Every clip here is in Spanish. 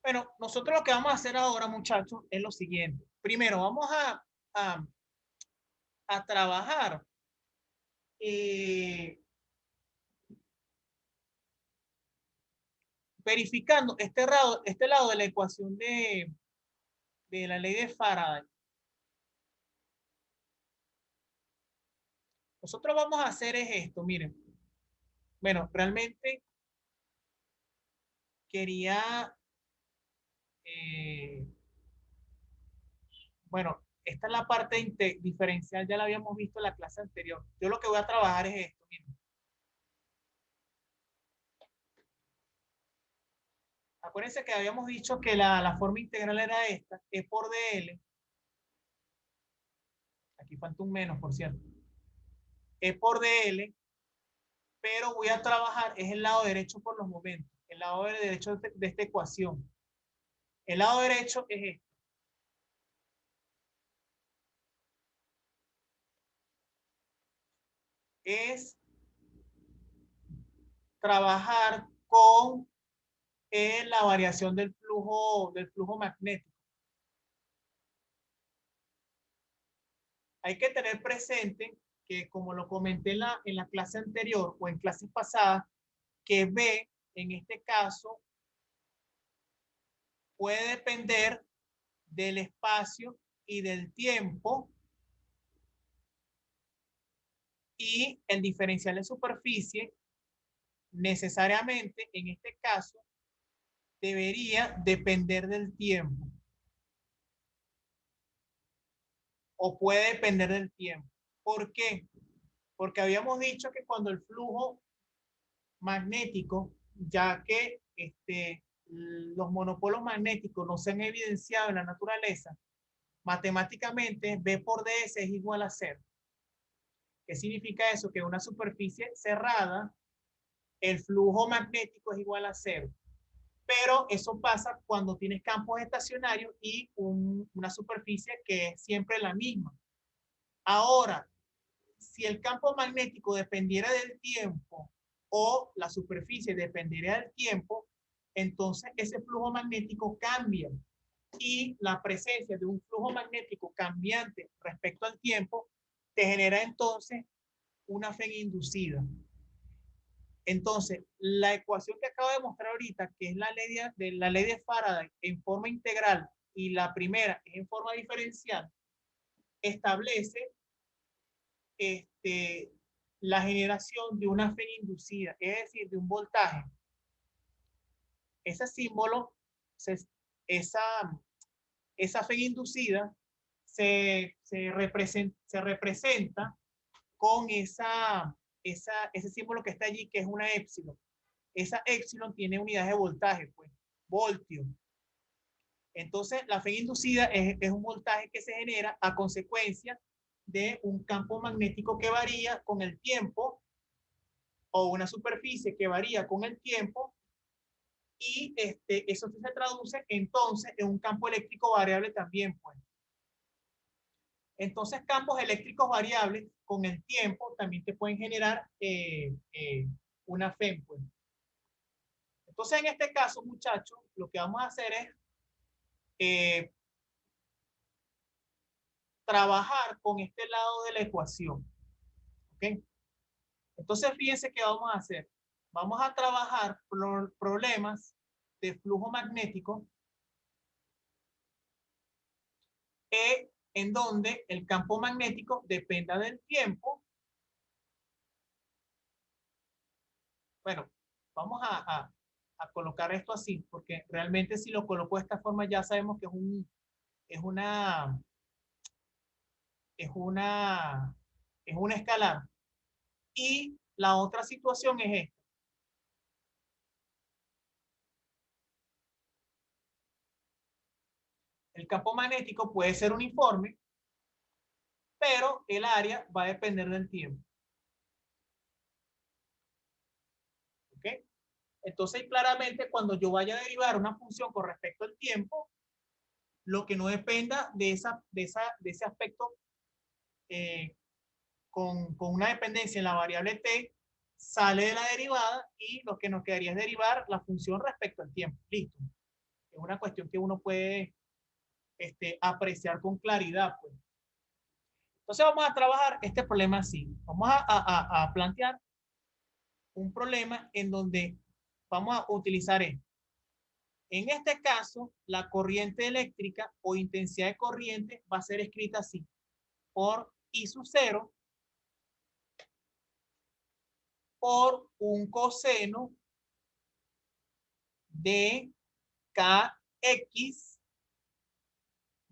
Bueno, nosotros lo que vamos a hacer ahora, muchachos, es lo siguiente. Primero, vamos a, a trabajar eh, verificando este lado de la ecuación de la ley de Faraday. Nosotros vamos a hacer es esto, miren. Bueno, realmente quería, eh, bueno, esta es la parte diferencial, ya la habíamos visto en la clase anterior. Yo lo que voy a trabajar es esto, miren. Acuérdense que habíamos dicho que la forma integral era esta, E por DL. Aquí falta un menos, por cierto. E por DL, pero voy a trabajar es el lado derecho por los momentos, el lado derecho de esta ecuación. El lado derecho es este. Es trabajar con la variación del flujo magnético. Hay que tener presente que, como lo comenté en la clase anterior o en clases pasadas, que B, en este caso, puede depender del espacio y del tiempo, y el diferencial de superficie necesariamente en este caso debería depender del tiempo o puede depender del tiempo. ¿Por qué? Porque habíamos dicho que cuando el flujo magnético, ya que los monopolos magnéticos no se han evidenciado en la naturaleza, matemáticamente B por DS es igual a cero. ¿Qué significa eso? Que una superficie cerrada, el flujo magnético es igual a cero. Pero eso pasa cuando tienes campos estacionarios y una superficie que es siempre la misma. Ahora, si el campo magnético dependiera del tiempo o la superficie dependiera del tiempo, entonces ese flujo magnético cambia y la presencia de un flujo magnético cambiante respecto al tiempo te genera entonces una fe inducida. Entonces, la ecuación que acabo de mostrar ahorita, que es la ley de Faraday en forma integral y la primera es en forma diferencial, establece la generación de una fe inducida, es decir, de un voltaje. Ese símbolo, esa, esa fe inducida se representa con ese símbolo que está allí, que es una épsilon. Esa épsilon tiene unidades de voltaje, pues, voltio. Entonces, la fe inducida es un voltaje que se genera a consecuencia de un campo magnético que varía con el tiempo o una superficie que varía con el tiempo y eso se traduce entonces en un campo eléctrico variable también, pues. Entonces, campos eléctricos variables con el tiempo también te pueden generar una FEM, pues. Entonces, en este caso, muchachos, lo que vamos a hacer es eh, trabajar con este lado de la ecuación. ¿Ok? Entonces, fíjense qué vamos a hacer. Vamos a trabajar problemas de flujo magnético en donde el campo magnético dependa del tiempo. Bueno, vamos a colocar esto así, porque realmente si lo coloco de esta forma ya sabemos que es una, es una, es una escalar. Y la otra situación es esta. El campo magnético puede ser uniforme, pero el área va a depender del tiempo. ¿Ok? Entonces, claramente, cuando yo vaya a derivar una función con respecto al tiempo, lo que no dependa de ese aspecto con una dependencia en la variable t, sale de la derivada y lo que nos quedaría es derivar la función respecto al tiempo. Listo. Es una cuestión que uno puede apreciar con claridad, pues. Entonces vamos a trabajar este problema así. Vamos a plantear un problema en donde vamos a utilizar esto. En este caso, la corriente eléctrica o intensidad de corriente va a ser escrita así, por I sub 0 por un coseno de Kx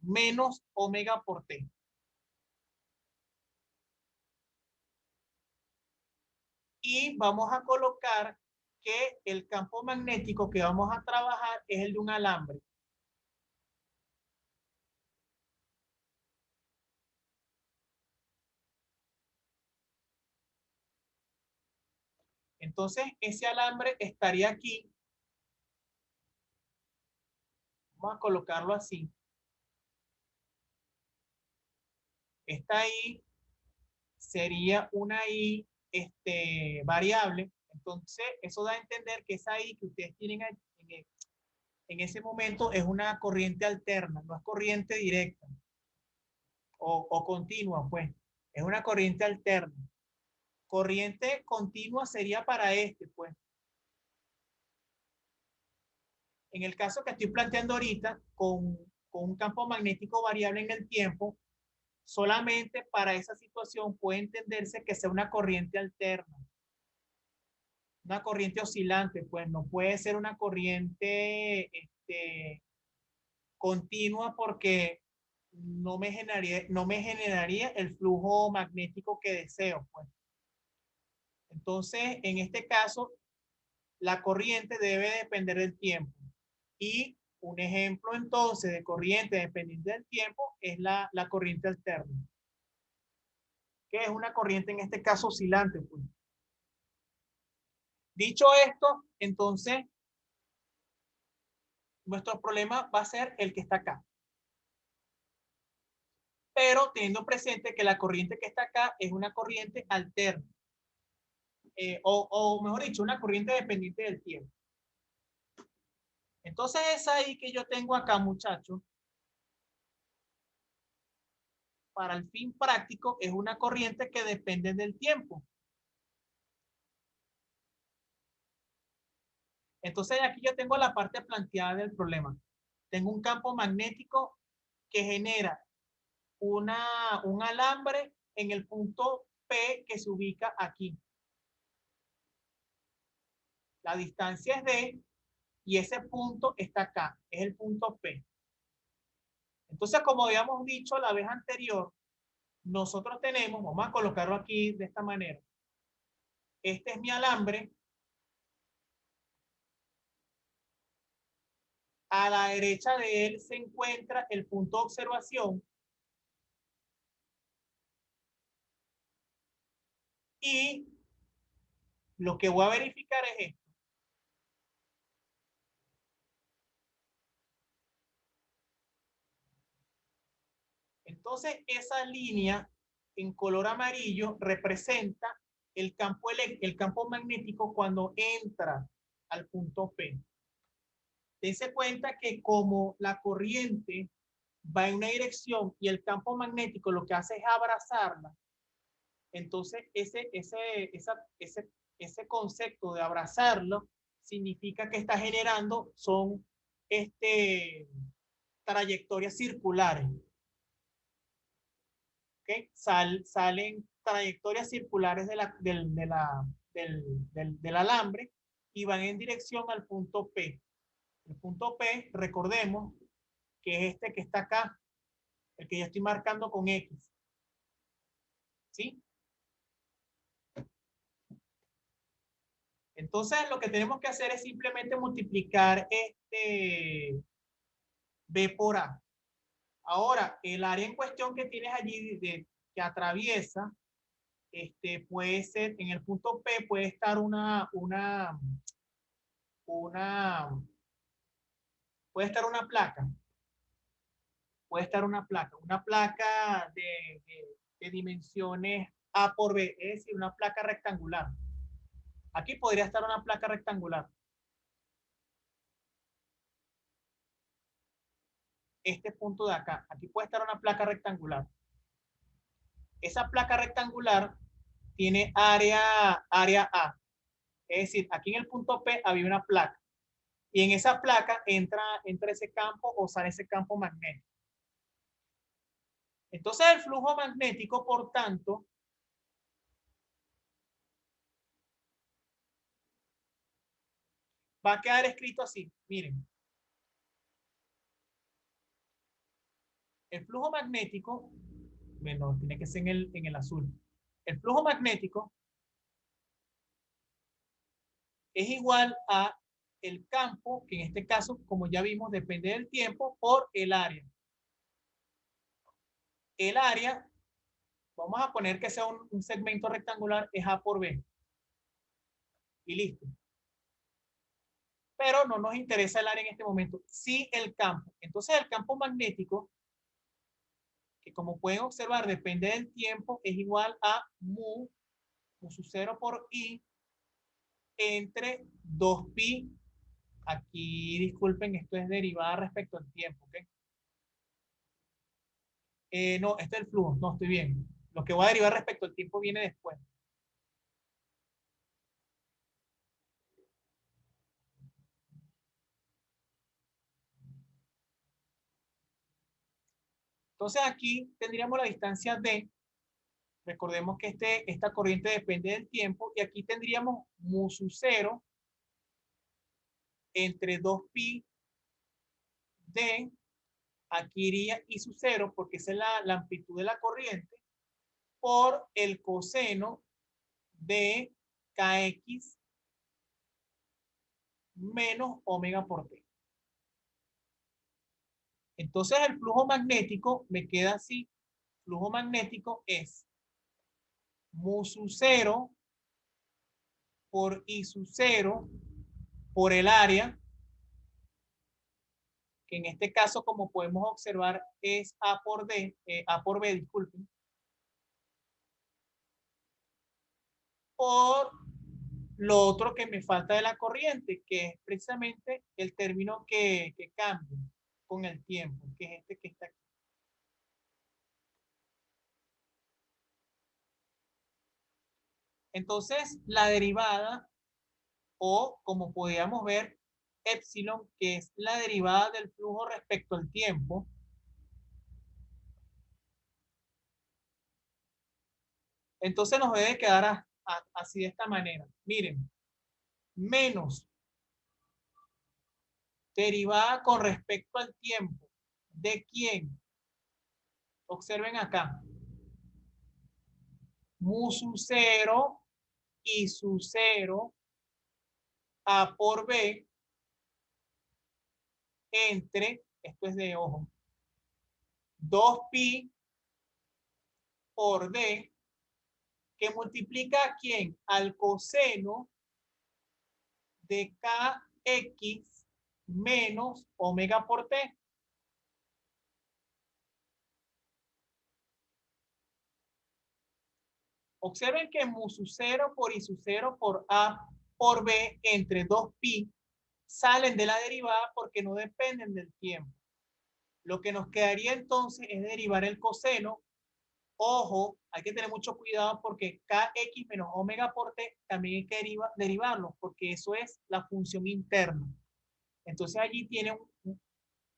menos omega por T. Y vamos a colocar que el campo magnético que vamos a trabajar es el de un alambre. Entonces, ese alambre estaría aquí. Vamos a colocarlo así. Esta I sería una I variable. Entonces, eso da a entender que esa I que ustedes tienen en ese momento es una corriente alterna, no es corriente directa o continua, pues. Es una corriente alterna. Corriente continua sería para pues. En el caso que estoy planteando ahorita, con un campo magnético variable en el tiempo, solamente para esa situación puede entenderse que sea una corriente alterna, una corriente oscilante, pues no puede ser una corriente continua porque no me generaría el flujo magnético que deseo, pues. Entonces, en este caso, la corriente debe depender del tiempo. Y un ejemplo entonces de corriente dependiente del tiempo es la corriente alterna, que es una corriente en este caso oscilante, pues. Dicho esto, entonces nuestro problema va a ser el que está acá. Pero teniendo presente que la corriente que está acá es una corriente alterna. O mejor dicho, una corriente dependiente del tiempo. Entonces esa ahí que yo tengo acá, muchachos, para el fin práctico es una corriente que depende del tiempo. Entonces aquí yo tengo la parte planteada del problema. Tengo un campo magnético que genera un alambre en el punto P que se ubica aquí. La distancia es D y ese punto está acá, es el punto P. Entonces, como habíamos dicho la vez anterior, nosotros tenemos, vamos a colocarlo aquí de esta manera. Este es mi alambre. A la derecha de él se encuentra el punto de observación. Y lo que voy a verificar es esto. Entonces, esa línea en color amarillo representa el campo magnético cuando entra al punto P. Dense cuenta que como la corriente va en una dirección y el campo magnético lo que hace es abrazarla, entonces ese concepto de abrazarlo significa que está generando son trayectorias circulares. ¿Okay? Salen trayectorias circulares del alambre y van en dirección al punto P. El punto P, recordemos que es este que está acá, el que yo estoy marcando con X. ¿Sí? Entonces, lo que tenemos que hacer es simplemente multiplicar B por A. Ahora, el área en cuestión que tienes allí que atraviesa, puede ser, en el punto P puede estar puede estar una placa de dimensiones A por B, es decir, una placa rectangular. Aquí podría estar una placa rectangular. este punto de acá. Aquí puede estar una placa rectangular. Esa placa rectangular tiene área A. Es decir, aquí en el punto P había una placa. Y en esa placa entra ese campo o sale ese campo magnético. Entonces el flujo magnético, por tanto, va a quedar escrito así. Miren. El flujo magnético, bueno, tiene que ser en el azul. El flujo magnético es igual a el campo, que en este caso, como ya vimos, depende del tiempo, por el área. El área, vamos a poner que sea un segmento rectangular, es A por B. Y listo. Pero no nos interesa el área en este momento, sí el campo. Entonces el campo magnético, que como pueden observar, depende del tiempo, es igual a mu sub 0 por I, entre 2pi. Aquí, disculpen, esto es derivada respecto al tiempo, ¿ok? No, este es el flujo, no, estoy bien. Lo que voy a derivar respecto al tiempo viene después. Entonces aquí tendríamos la distancia D. Recordemos que esta corriente depende del tiempo. Y aquí tendríamos mu sub 0 entre 2pi D. Aquí iría I sub 0 porque esa es la amplitud de la corriente por el coseno de kx menos omega por t. Entonces el flujo magnético me queda así. Flujo magnético es mu sub 0 por I sub 0 por el área, que en este caso, como podemos observar, es A por B, disculpen, por lo otro que me falta de la corriente, que es precisamente el término que cambia con el tiempo, que es este que está aquí. Entonces, la derivada, o como podríamos ver, epsilon, que es la derivada del flujo respecto al tiempo, entonces nos debe quedar así de esta manera. Miren, menos derivada con respecto al tiempo. ¿De quién? Observen acá. Mu sub 0 y sub 0 A por B entre, esto es de ojo, 2pi por D, que multiplica a quién? Al coseno de kx menos omega por t. Observen que mu sub 0 por i sub 0 por a por b entre 2pi salen de la derivada porque no dependen del tiempo. Lo que nos quedaría entonces es derivar el coseno. Ojo, hay que tener mucho cuidado porque kx menos omega por t también hay que derivarlo porque eso es la función interna. Entonces allí tiene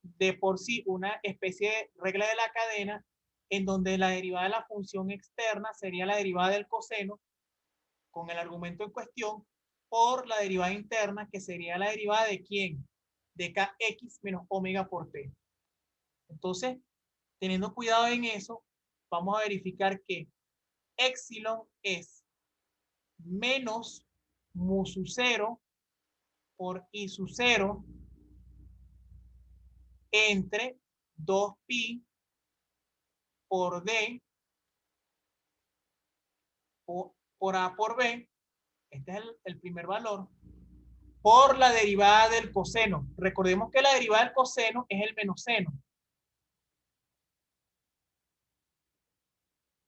de por sí una especie de regla de la cadena en donde la derivada de la función externa sería la derivada del coseno con el argumento en cuestión por la derivada interna que sería la derivada de quién, de kx menos omega por t. Entonces, teniendo cuidado en eso, vamos a verificar que epsilon es menos mu sub 0 por i sub 0 entre 2pi por D por A por B, este es el primer valor, por la derivada del coseno. Recordemos que la derivada del coseno es el menos seno.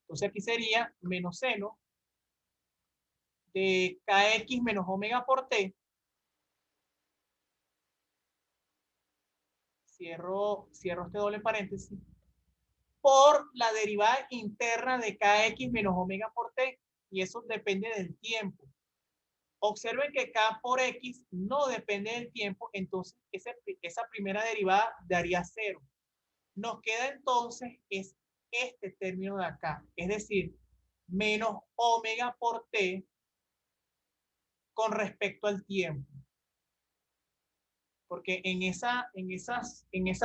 Entonces aquí sería menos seno de kx menos omega por t cierro este doble paréntesis, por la derivada interna de kx menos omega por t, y eso depende del tiempo. Observen que k por x no depende del tiempo, entonces esa primera derivada daría 0. Nos queda entonces es este término de acá, es decir, menos omega por t con respecto al tiempo. Porque en esa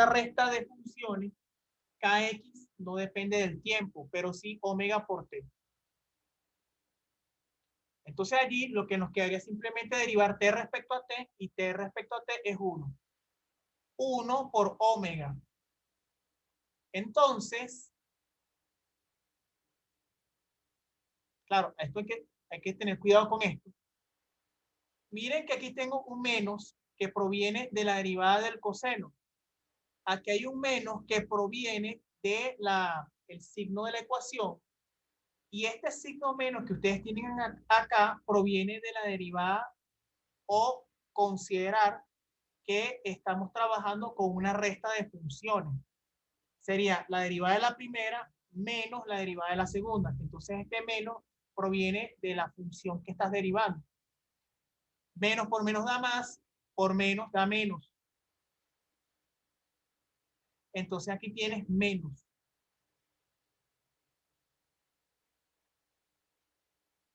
resta de funciones, kx no depende del tiempo, pero sí omega por t. Entonces allí lo que nos quedaría simplemente derivar t respecto a t, y t respecto a t es 1. 1 por omega. Entonces, claro, esto hay que tener cuidado con esto. Miren que aquí tengo un menos que proviene de la derivada del coseno. Aquí hay un menos que proviene de el signo de la ecuación. Y este signo menos que ustedes tienen acá proviene de la derivada, o considerar que estamos trabajando con una resta de funciones. Sería la derivada de la primera menos la derivada de la segunda. Entonces este menos proviene de la función que estás derivando. Menos por menos da más, por menos da menos. Entonces aquí tienes menos.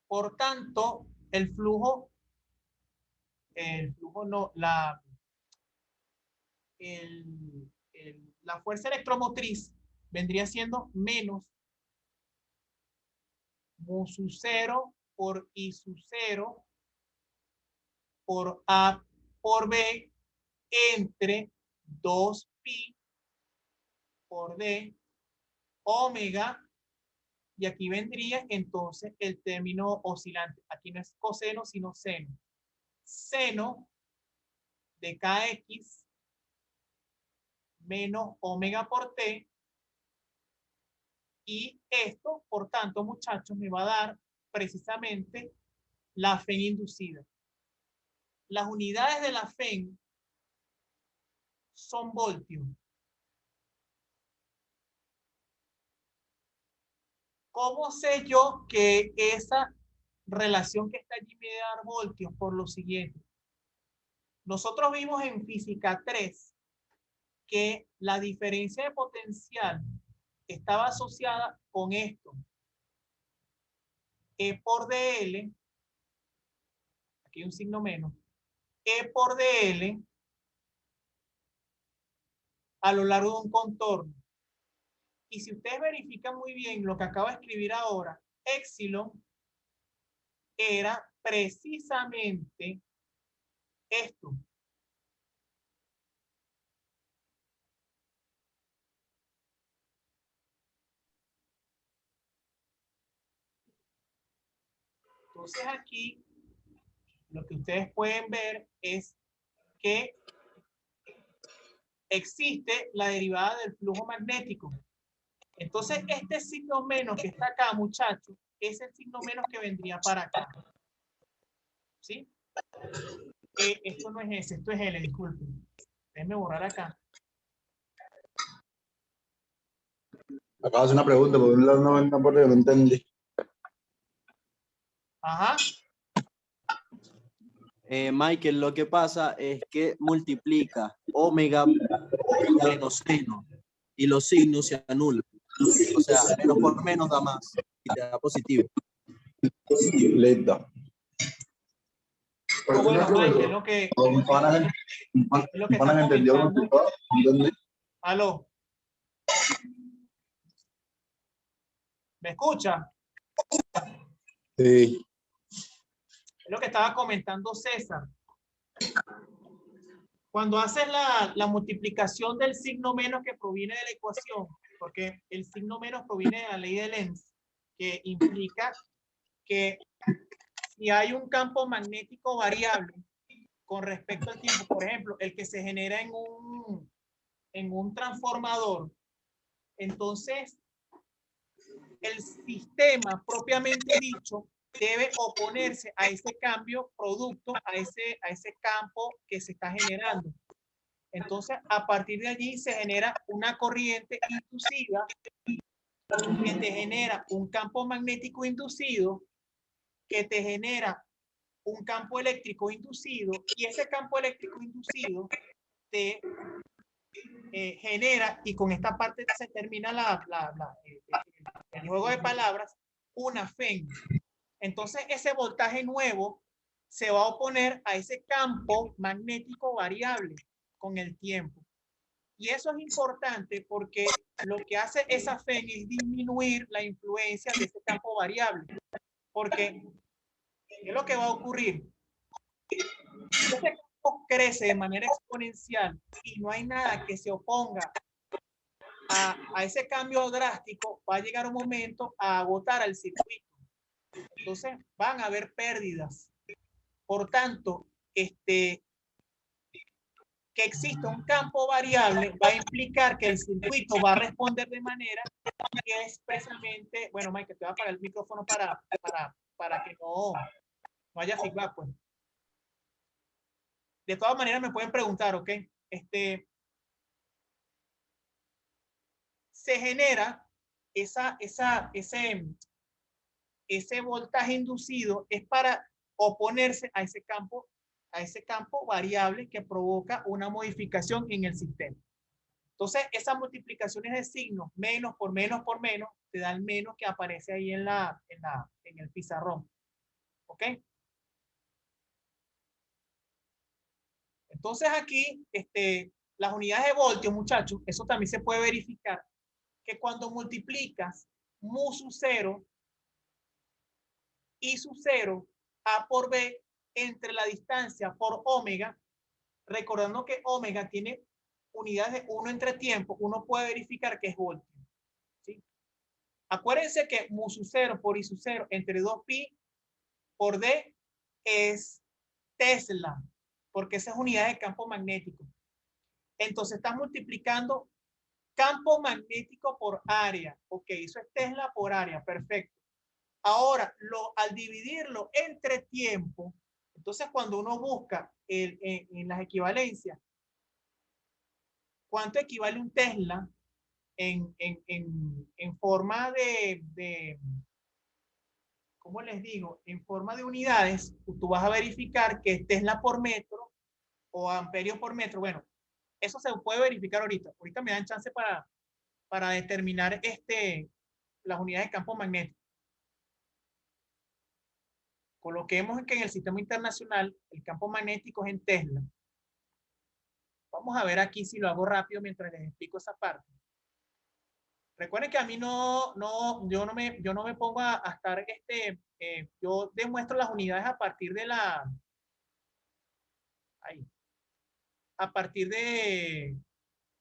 Por tanto, el flujo no, la fuerza electromotriz vendría siendo menos mu sub 0 por I sub 0 por A por B entre 2pi por D omega, y aquí vendría entonces el término oscilante. Aquí no es coseno, sino seno. Seno de kx menos omega por t, y esto, por tanto, muchachos, me va a dar precisamente la FEN inducida. Las unidades de la FEN son voltios. ¿Cómo sé yo que esa relación que está allí me da dar voltios? Por lo siguiente. Nosotros vimos en física 3 que la diferencia de potencial estaba asociada con esto. E por dl, aquí hay un signo menos, E por dl a lo largo de un contorno. Y si ustedes verifican muy bien lo que acabo de escribir ahora, epsilon era precisamente esto. Entonces aquí lo que ustedes pueden ver es que existe la derivada del flujo magnético. Entonces este signo menos que está acá, muchachos, es el signo menos que vendría para acá. ¿Sí? Esto no es ese, esto es L, disculpen. Déjenme borrar acá. Acabo de hacer una pregunta, por un lado no entendí. Ajá. Michael, lo que pasa es que multiplica omega menos seno y los signos se anulan. O sea, menos por menos da más y te da positivo. Listo. Bueno, Mike, es lo que está comentando. Aló. ¿Me escucha? Sí. Es lo que estaba comentando César. Cuando haces la multiplicación del signo menos que proviene de la ecuación, porque el signo menos proviene de la ley de Lenz, que implica que si hay un campo magnético variable con respecto al tiempo, por ejemplo, el que se genera en un transformador, entonces el sistema propiamente dicho debe oponerse a ese cambio producto a ese campo que se está generando. Entonces, a partir de allí se genera una corriente inducida que te genera un campo magnético inducido, que te genera un campo eléctrico inducido, y ese campo eléctrico inducido te genera, y con esta parte se termina el juego de palabras, una FEN. Entonces, ese voltaje nuevo se va a oponer a ese campo magnético variable con el tiempo. Y eso es importante porque lo que hace esa FEN es disminuir la influencia de ese campo variable. Porque, ¿qué es lo que va a ocurrir? Si ese campo crece de manera exponencial y no hay nada que se oponga a ese cambio drástico, va a llegar un momento a agotar al circuito. Entonces, van a haber pérdidas. Por tanto, que exista un campo variable va a implicar que el circuito va a responder de manera que es precisamente, bueno, Mike, te voy a apagar el micrófono para que no haya feedback, pues. De todas maneras me pueden preguntar, ¿ok? Se genera ese voltaje inducido es para oponerse a ese campo variable que provoca una modificación en el sistema. Entonces, esas multiplicaciones de signos, menos por menos por menos, te da el menos que aparece ahí en el pizarrón. ¿Ok? Entonces aquí, las unidades de voltios, muchachos, eso también se puede verificar, que cuando multiplicas mu sub 0 y sub 0, A por B, entre la distancia por omega, recordando que omega tiene unidades de 1 entre tiempo, uno puede verificar que es voltio. ¿Sí? Acuérdense que mu sub 0 por I sub 0 entre 2pi por D es Tesla, porque esa es unidad de campo magnético. Entonces estás multiplicando campo magnético por área. Ok, eso es Tesla por área, perfecto. Ahora, al dividirlo entre tiempo, entonces cuando uno busca en las equivalencias, ¿cuánto equivale un Tesla en forma ¿cómo les digo? En forma de unidades, tú vas a verificar que es Tesla por metro o amperio por metro. Bueno, eso se puede verificar ahorita. Ahorita me dan chance para determinar las unidades de campo magnético. Coloquemos que en el sistema internacional el campo magnético es en Tesla. Vamos a ver aquí si lo hago rápido mientras les explico esa parte. Recuerden que a mí yo no me pongo a estar, yo demuestro las unidades a partir de a partir de,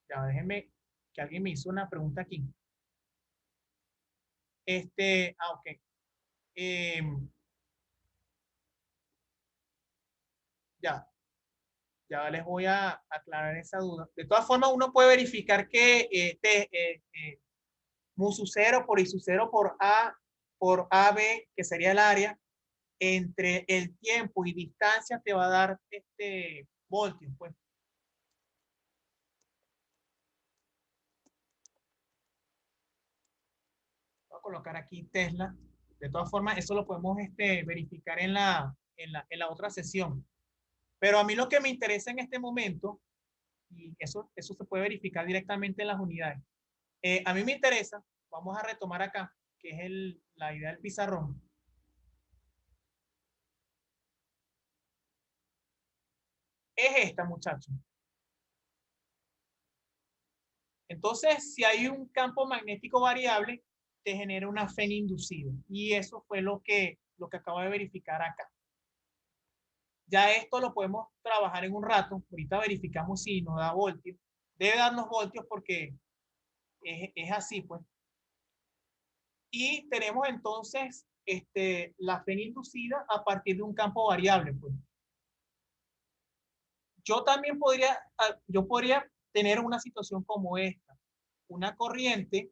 ya déjenme, que alguien me hizo una pregunta aquí. Ok. Ya les voy a aclarar esa duda. De todas formas, uno puede verificar que mu sub 0 por I sub 0 por AB, que sería el área, entre el tiempo y distancia te va a dar voltios. Pues. Voy a colocar aquí Tesla. De todas formas, eso lo podemos verificar en la otra sesión. Pero a mí lo que me interesa en este momento, y eso se puede verificar directamente en las unidades. A mí me interesa, vamos a retomar acá, que es la idea del pizarrón. Es esta, muchachos. Entonces, si hay un campo magnético variable, te genera una FEN inducido. Y eso fue lo que acabo de verificar acá. Ya esto lo podemos trabajar en un rato. Ahorita verificamos si nos da voltios. Debe darnos voltios porque es así, pues. Y tenemos entonces la FEN inducida a partir de un campo variable, pues. Yo también podría tener una situación como esta, una corriente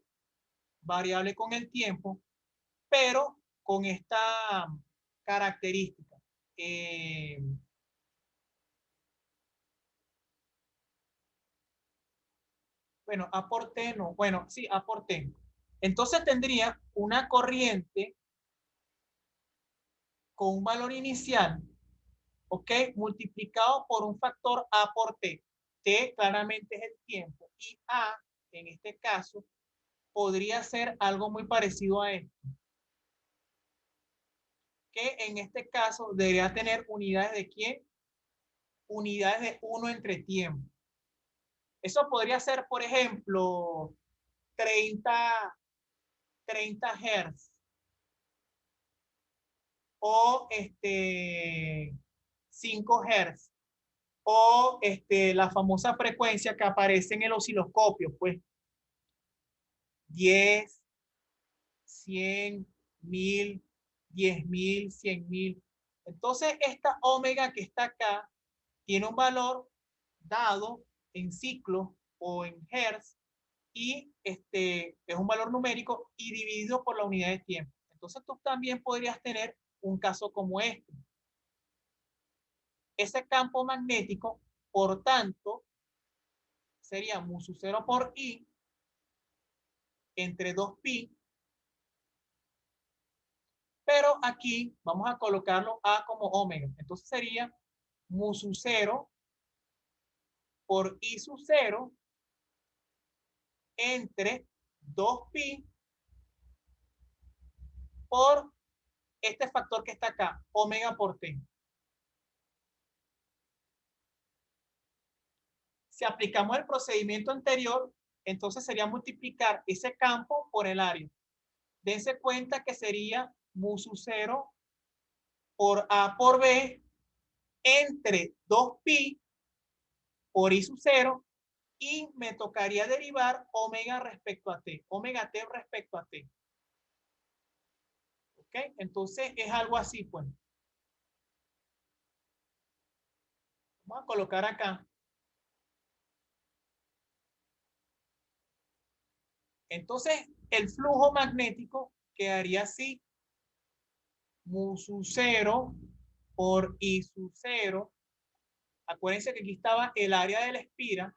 variable con el tiempo, pero con esta característica. Bueno, A por T no. Bueno, sí, A por T. Entonces tendría una corriente con un valor inicial, ¿ok? Multiplicado por un factor A por T. T claramente es el tiempo. Y A, en este caso, podría ser algo muy parecido a esto. Que en este caso debería tener unidades de ¿quién? Unidades de 1 entre tiempo. Eso podría ser, por ejemplo, 30 Hz. O 5 Hz. O la famosa frecuencia que aparece en el osciloscopio, pues 10, 100, 1000, 10.000, 100.000. Entonces, esta omega que está acá tiene un valor dado en ciclos o en hertz y es un valor numérico y dividido por la unidad de tiempo. Entonces, tú también podrías tener un caso como este. Ese campo magnético, por tanto, sería mu sub 0 por I entre 2pi, pero aquí vamos a colocarlo A como omega. Entonces sería mu sub 0 por I sub 0 entre 2pi por este factor que está acá, omega por T. Si aplicamos el procedimiento anterior, entonces sería multiplicar ese campo por el área. Dense cuenta que sería mu sub 0 por A por B entre 2pi por I sub 0 y me tocaría derivar omega respecto a T, omega T respecto a T. ¿Ok? Entonces es algo así, pues. Vamos a colocar acá. Entonces el flujo magnético quedaría así. Mu sub 0 por I sub 0. Acuérdense que aquí estaba el área de la espira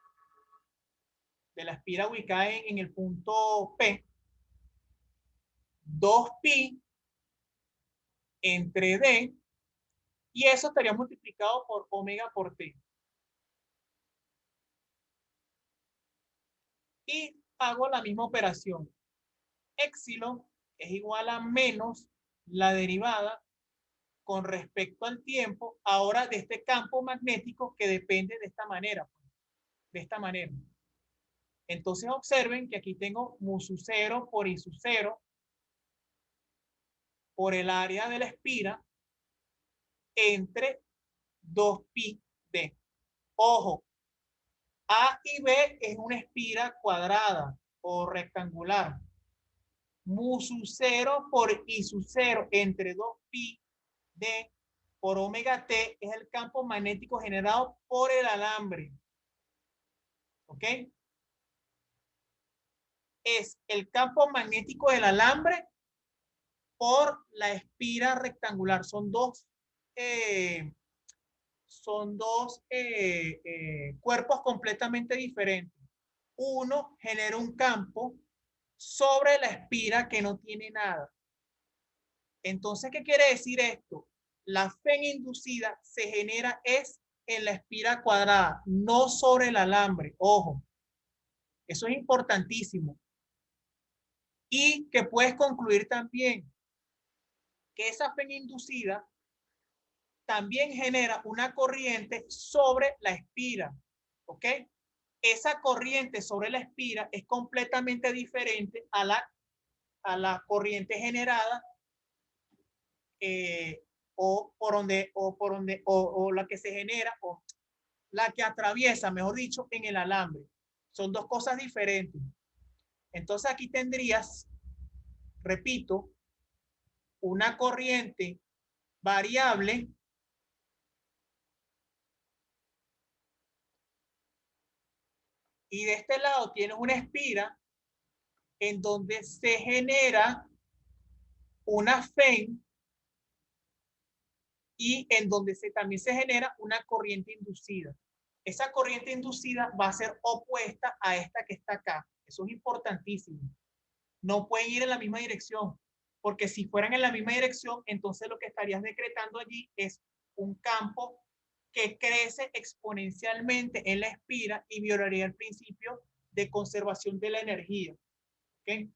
ubicada en el punto P. 2pi entre D, y eso estaría multiplicado por omega por T. Y hago la misma operación. Épsilon es igual a menos la derivada con respecto al tiempo, ahora de este campo magnético que depende de esta manera. De esta manera. Entonces observen que aquí tengo mu sub 0 por I sub 0 por el área de la espira entre 2pi d. Ojo, A y B es una espira cuadrada o rectangular. Mu sub 0 por I sub 0 entre 2pi d por omega t es el campo magnético generado por el alambre. ¿Ok? Es el campo magnético del alambre por la espira rectangular. Son dos cuerpos completamente diferentes. Uno genera un campo sobre la espira que no tiene nada. Entonces, ¿qué quiere decir esto? La FEN inducida se genera es en la espira cuadrada, no sobre el alambre. Ojo, eso es importantísimo. Y que puedes concluir también que esa FEN inducida también genera una corriente sobre la espira. ¿Ok? Esa corriente sobre la espira es completamente diferente a la corriente generada o la que se genera o la que atraviesa, mejor dicho, en el alambre. Son dos cosas diferentes. Entonces aquí tendrías, repito, una corriente variable y de este lado tienes una espira en donde se genera una FEN y en donde también se genera una corriente inducida. esa corriente inducida va a ser opuesta a esta que está acá. Eso es importantísimo. No pueden ir en la misma dirección, porque si fueran en la misma dirección, entonces lo que estarías decretando allí es un campo que crece exponencialmente en la espira y violaría el principio de conservación de la energía. ¿Okay?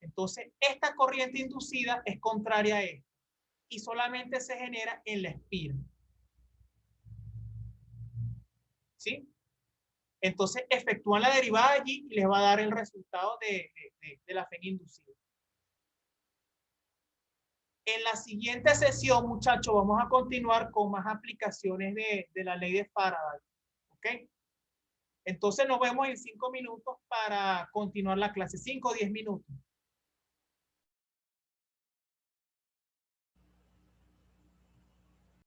Entonces, esta corriente inducida es contraria a esto y solamente se genera en la espira. ¿Sí? Entonces, efectúan la derivada allí y les va a dar el resultado de la FEN inducida. En la siguiente sesión, muchachos, vamos a continuar con más aplicaciones de la ley de Faraday. ¿Ok? Entonces nos vemos en 5 minutos para continuar la clase. 5 o 10 minutos.